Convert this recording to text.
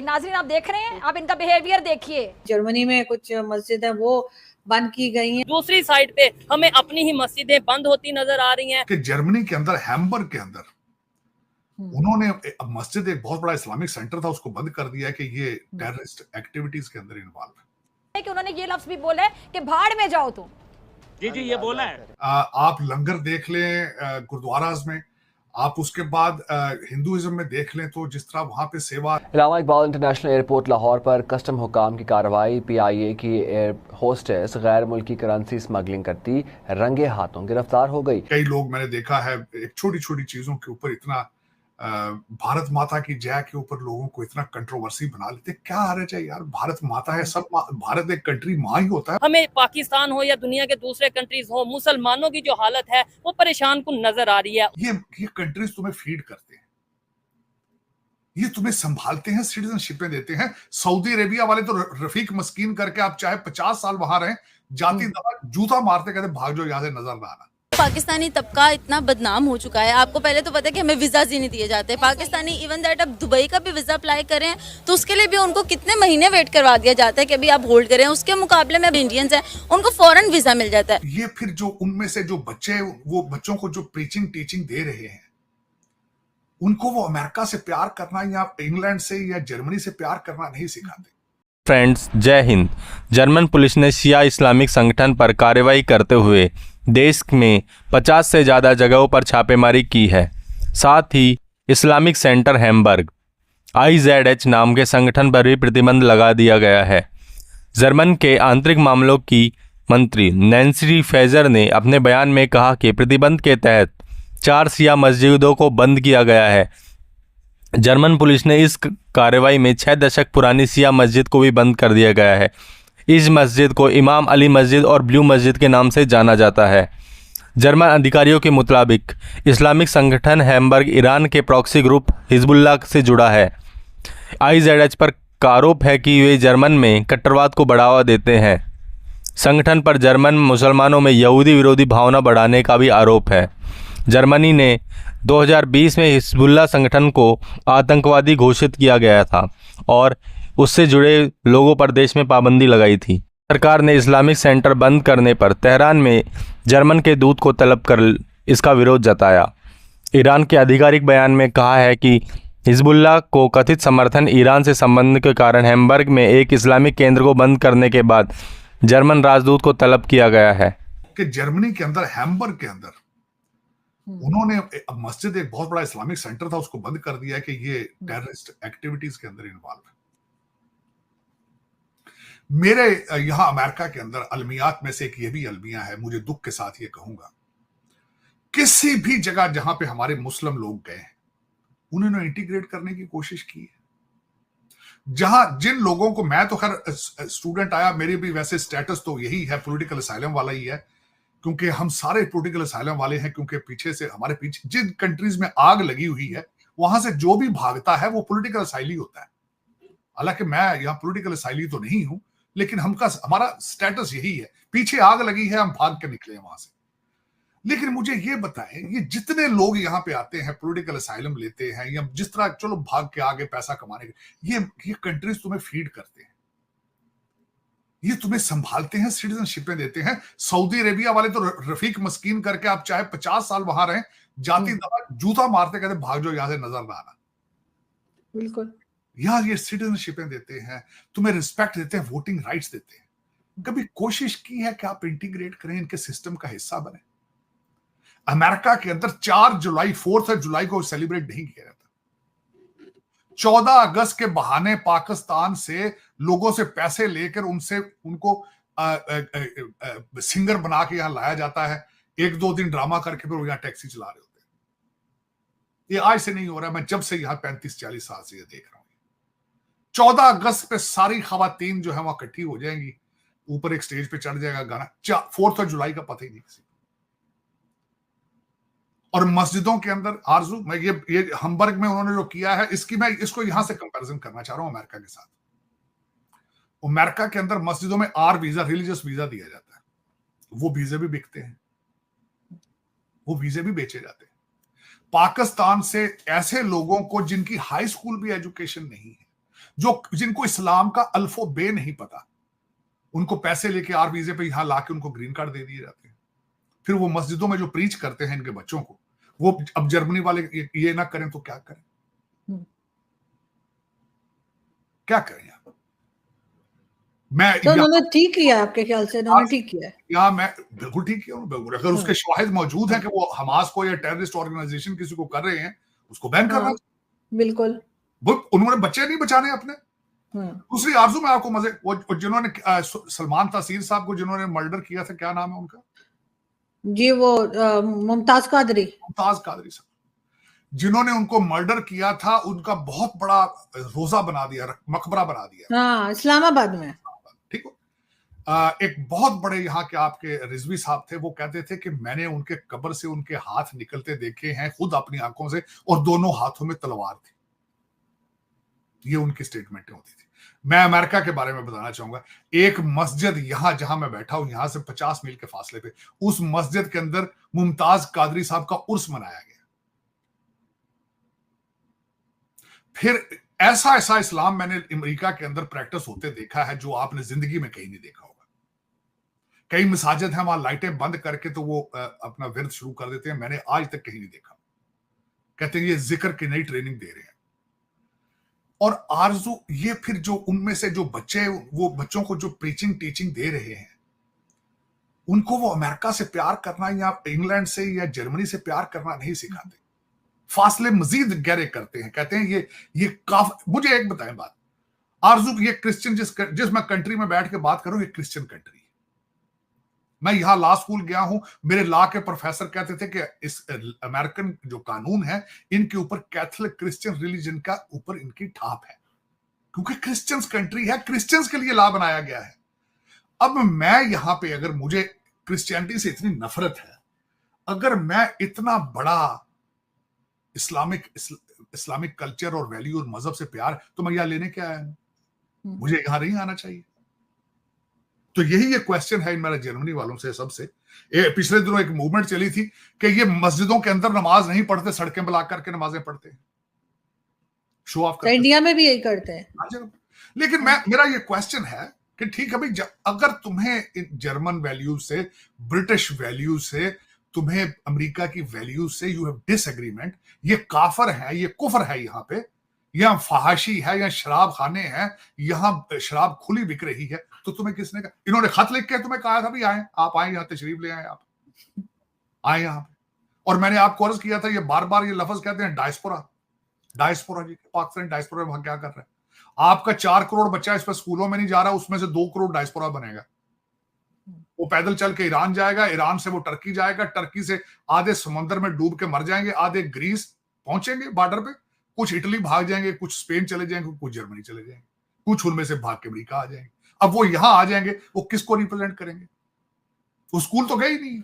ये नाज़रीन आप देख रहे हैं, आप इनका बिहेवियर देखिए। जर्मनी में कुछ मस्जिद है वो बंद की गई हैं। दूसरी साइड पे हमें अपनी ही मस्जिदें बंद होती नजर आ रही हैं। कि जर्मनी के अंदर हैम्बर्ग के अंदर उन्होंने मस्जिद, एक बहुत बड़ा इस्लामिक सेंटर था, उसको बंद कर दिया है कि ये टेररिस्ट एक्टिविटीज के अंदर इन्वॉल्व है। कि उन्होंने ये लफ्ज भी बोला है कि भाड़ में जाओ तुम। जी ये बोला है। आप लंगर देख लें गुरुद्वाराज में, आप उसके बाद हिंदुइज्म में देख लें तो जिस तरह वहां पे सेवा। अल्लामा इकबाल इंटरनेशनल एयरपोर्ट लाहौर पर कस्टम हुकाम की कार्रवाई। PIA की एयर होस्टेस गैर मुल्की करेंसी स्मगलिंग करती रंगे हाथों गिरफ्तार हो गई। कई लोग मैंने देखा है एक छोटी छोटी चीजों के ऊपर इतना भारत माता की जय के ऊपर लोगों को इतना कंट्रोवर्सी बना लेते। क्या हर्ज है यार, भारत माता है, सब भारत एक कंट्री माँ ही होता है। हमें पाकिस्तान हो या दुनिया के दूसरे कंट्रीज हो, मुसलमानों की जो हालत है वो परेशान कुन नजर आ रही है। ये कंट्रीज तुम्हें फीड करते हैं, ये तुम्हें संभालते हैं, सिटीजनशिपें देते हैं। सऊदी अरेबिया वाले तो रफीक मस्कीन करके आप चाहे 50 साल वहां रहें, जाती दफा जूता मारते कहते भाग जाओ यहाँ से, नजर ना आना। पाकिस्तानी तबका इतना बदनाम हो चुका है। आपको पहले तो पता है कि हमें वीजा ही नहीं दिए जाते। पाकिस्तानी इवन दैट अब दुबई का भी वीजा अप्लाई करें तो उसके लिए भी उनको कितने महीने वेट करवा दिया जाता है कि अभी आप होल्ड करें। उसके मुकाबले में इंडियंस हैं, उनको फौरन वीजा मिल जाता है। ये फिर जो उनमें से जो बच्चे, वो बच्चों को जो प्रीचिंग टीचिंग दे रहे हैं, उनको वो अमेरिका से प्यार करना या इंग्लैंड से या जर्मनी से प्यार करना नहीं सिखाते। फ्रेंड्स, जय हिंद। जर्मन पुलिस ने शिया इस्लामिक संगठन पर कार्रवाई करते हुए देश में 50 से ज़्यादा जगहों पर छापेमारी की है। साथ ही इस्लामिक सेंटर हैम्बर्ग IZH नाम के संगठन पर भी प्रतिबंध लगा दिया गया है। जर्मन के आंतरिक मामलों की मंत्री नैन्सी फेजर ने अपने बयान में कहा कि प्रतिबंध के तहत 4 शिया मस्जिदों को बंद किया गया है। जर्मन पुलिस ने इस कार्रवाई में 6 दशक पुरानी शिया मस्जिद को भी बंद कर दिया गया है। इस मस्जिद को इमाम अली मस्जिद और ब्लू मस्जिद के नाम से जाना जाता है। जर्मन अधिकारियों के मुताबिक इस्लामिक संगठन हैम्बर्ग ईरान के प्रॉक्सी ग्रुप हिजबुल्लाह से जुड़ा है। IZH पर आरोप है कि वे जर्मन में कट्टरवाद को बढ़ावा देते हैं। संगठन पर जर्मन मुसलमानों में यहूदी विरोधी भावना बढ़ाने का भी आरोप है। जर्मनी ने 2020 में हिजबुल्लाह संगठन को आतंकवादी घोषित किया गया था और उससे जुड़े लोगों पर देश में पाबंदी लगाई थी। सरकार ने इस्लामिक सेंटर बंद करने पर तेहरान में जर्मन के दूत को तलब कर इसका विरोध जताया। ईरान के आधिकारिक बयान में कहा है कि हिजबुल्लाह को कथित समर्थन ईरान से संबंध के कारण हैम्बर्ग में एक इस्लामिक केंद्र को बंद करने के बाद जर्मन राजदूत को तलब किया गया है। कि जर्मनी के अंदर हैम्बर्ग के अंदर उन्होंने मस्जिद, एक बहुत बड़ा इस्लामिक सेंटर था, उसको बंद कर दिया है कि ये टेररिस्ट एक्टिविटीज के अंदर इन्वॉल्व है। मेरे यहां अमेरिका के अंदर अलमियात में से एक ये भी अलमिया है, मुझे दुख के साथ ये कहूंगा, किसी भी जगह जहां पे हमारे मुस्लिम लोग गए हैं उन्होंने इंटीग्रेट करने की कोशिश की है। जहां जिन लोगों को, मैं तो खैर स्टूडेंट आया, मेरी भी वैसे स्टेटस तो यही है, पॉलिटिकल असाइलम वाला ही है, क्योंकि हम सारे पॉलिटिकल असाइलम वाले हैं, क्योंकि पीछे से हमारे पीछे जिन कंट्रीज में आग लगी हुई है वहां से जो भी भागता है वो पॉलिटिकल असाइली होता है। हालांकि मैं यहाँ पॉलिटिकल असाइली तो नहीं हूं, लेकिन हमारा स्टेटस यही है, पीछे आग लगी है, हम भाग के निकले वहां से। लेकिन मुझे ये बताएं, ये जितने लोग यहाँ पे आते हैं पॉलिटिकल असाइलम लेते हैं या जिस तरह चलो भाग के आगे पैसा कमाने के, ये कंट्रीज तुम्हें फीड करते हैं, ये तुम्हें संभालते हैं, सिटीजनशिपें देते हैं। सऊदी अरेबिया वाले तो रफीक मस्कीन करके आप चाहे 50 साल वहां रहें, जाती दफा जूता मारते कहते भाग जाओ यहाँ से, नजर ना आना। बिल्कुल, यहाँ ये सिटीजनशिपें देते हैं, तुम्हें रिस्पेक्ट देते हैं, वोटिंग राइट्स देते हैं। कभी कोशिश की है कि आप इंटीग्रेट करें, इनके सिस्टम का हिस्सा बने? अमेरिका के अंदर 4 जुलाई को सेलिब्रेट नहीं किया जाता। 14 अगस्त के बहाने पाकिस्तान से लोगों से पैसे लेकर उनको सिंगर बना के यहां लाया जाता है, 1-2 दिन ड्रामा करके फिर वो यहां टैक्सी चला रहे होते हैं। ये आज से नहीं हो रहा, मैं जब से यहां 35-40 साल से ये देख रहा हूं। 14 अगस्त पे सारी खवातीन जो है वहां इकट्ठी हो जाएंगी, ऊपर एक स्टेज पे चढ़ जाएगा गाना। 4 जुलाई का पता ही नहीं किसी। और मस्जिदों के अंदर आरजू, मैं ये हैम्बर्ग में उन्होंने जो किया है, मैं इसको यहां से कंपैरिजन करना चाह रहा हूं अमेरिका के साथ। अमेरिका के अंदर मस्जिदों में वीजा, रिलीजियस वीजा दिया जाता है, वो वीजे भी बिकते हैं, वो वीजे भी बेचे जाते हैं। पाकिस्तान से ऐसे लोगों को जिनकी हाई स्कूल भी एजुकेशन नहीं है, जो जिनको इस्लाम का अल्फो बे नहीं पता, उनको पैसे लेके आर वीजे पे यहां लाके उनको ग्रीन कार्ड दे दिए जाते हैं। फिर वो मस्जिदों में जो प्रीच करते हैं इनके बच्चों को, वो अब जर्मनी वाले ये ना करें तो क्या करें? क्या करें आप? तो उन्होंने ठीक किया, आपके ख्याल से उन्होंने ठीक किया है? या मैं बिल्कुल ठीक किया, बिल्कुल। अगर उसके शवाहिद मौजूद हैं कि वो हमास को या टेररिस्ट ऑर्गेनाइजेशन किसी को कर रहे हैं, उसको बैन करना। बिल्कुल। वो उन्होंने बच्चे नहीं बचाने अपने। दूसरी आरजू में आपको मजे, वो जिन्होंने सलमान तासीर साहब को जिन्होंने मर्डर किया था, क्या नाम है उनका जी? वो मुमताज कादरी साहब, जिन्होंने उनको मर्डर किया था, उनका बहुत बड़ा रोजा बना दिया, मकबरा बना दिया। हाँ, इस्लामाबाद में। ठीक हो। एक बहुत बड़े यहाँ के आपके रिजवी साहब थे, वो कहते थे कि मैंने उनके कब्र से उनके हाथ निकलते देखे हैं खुद अपनी आंखों से, और दोनों हाथों में तलवार थी। ये उनकी स्टेटमेंटें होती थी। मैं अमेरिका के बारे में बताना चाहूंगा। एक मस्जिद यहां जहां मैं बैठा हूं, यहां से 50 मील के फासले पे, उस मस्जिद के अंदर मुमताज कादरी साहब का उर्स मनाया गया। फिर ऐसा ऐसा इस्लाम मैंने अमेरिका के अंदर प्रैक्टिस होते देखा है जो आपने जिंदगी में कहीं नहीं देखा होगा। कई मसाजिद हैं, वहां लाइटें बंद करके तो वो अपना विरद शुरू कर देते हैं। मैंने आज तक कहीं नहीं देखा। कहते हैं ये जिक्र की नई ट्रेनिंग दे रहे हैं। और आरजू ये फिर जो उनमें से जो बच्चे, वो बच्चों को जो प्रीचिंग टीचिंग दे रहे हैं, उनको वो अमेरिका से प्यार करना या इंग्लैंड से या जर्मनी से प्यार करना नहीं सिखाते, फासले मजीद गहरे करते हैं। कहते हैं ये काफी। मुझे एक बताएं बात, आरजू, ये क्रिश्चियन जिस मैं कंट्री में बैठ के बात करूं, ये क्रिश्चियन कंट्री है। मैं यहां लॉ स्कूल गया हूं, मेरे लॉ के प्रोफेसर कहते थे कि इस अमेरिकन जो कानून है, इनके ऊपर कैथोलिक क्रिश्चियन रिलीजन का ऊपर इनकी ठाप है, क्योंकि क्रिश्चियंस कंट्री है, क्रिश्चियंस के लिए लॉ बनाया गया है। अब मैं यहां पे, अगर मुझे क्रिश्चियनिटी से इतनी नफरत है, अगर मैं इतना बड़ा इस्लामिक कल्चर और वैल्यू और मजहब से प्यार, तो मैं यहां लेने क्या आया हूं? मुझे यहां नहीं आना चाहिए। तो यही ये क्वेश्चन है मेरा जर्मनी वालों से सबसे। पिछले दिनों एक मूवमेंट चली थी कि ये मस्जिदों के अंदर नमाज नहीं पढ़ते, सड़कें ब्लॉक करके नमाजें पढ़ते हैं, शो ऑफ करते। इंडिया में भी यही करते हैं। लेकिन मेरा ये क्वेश्चन है कि ठीक है भाई, अगर तुम्हें जर्मन वैल्यूज से, ब्रिटिश वैल्यूज से, तुम्हें अमेरिका की वैल्यूज से यू हैव डिसएग्रीमेंट, ये काफर है, ये कुफर है, यहाँ पे यहाँ फहाशी है, यहाँ शराब खाने हैं, यहाँ शराब खुली बिक रही है, तो तुम्हें किसने कहा? इन्होंने खत लिख के तुम्हें कहा था भी आए, आप आए यहाँ, तशरीफ ले आए, आप आए यहाँ पे। और मैंने आपको अर्ज किया था, ये बार बार ये लफ्ज कहते हैं डायस्पोरा जी, पाकिस्तान डायस्पोरा वहां क्या कर रहा है? आपका 4 करोड़ बच्चा इस पर स्कूलों में नहीं जा रहा, उसमें से 2 करोड़ डायस्पोरा बनेगा। वो पैदल चल के ईरान जाएगा, ईरान से वो टर्की जाएगा, टर्की से आधे समुद्र में डूब के मर जाएंगे, आधे ग्रीस पहुंचेंगे बॉर्डर पे, कुछ इटली भाग जाएंगे, कुछ स्पेन चले जाएंगे, कुछ जर्मनी चले जाएंगे, कुछ उनमें से भाग के अमेरिका आ जाएंगे। अब वो यहां आ जाएंगे, वो किसको रिप्रेजेंट करेंगे? वो स्कूल तो गए ही नहीं।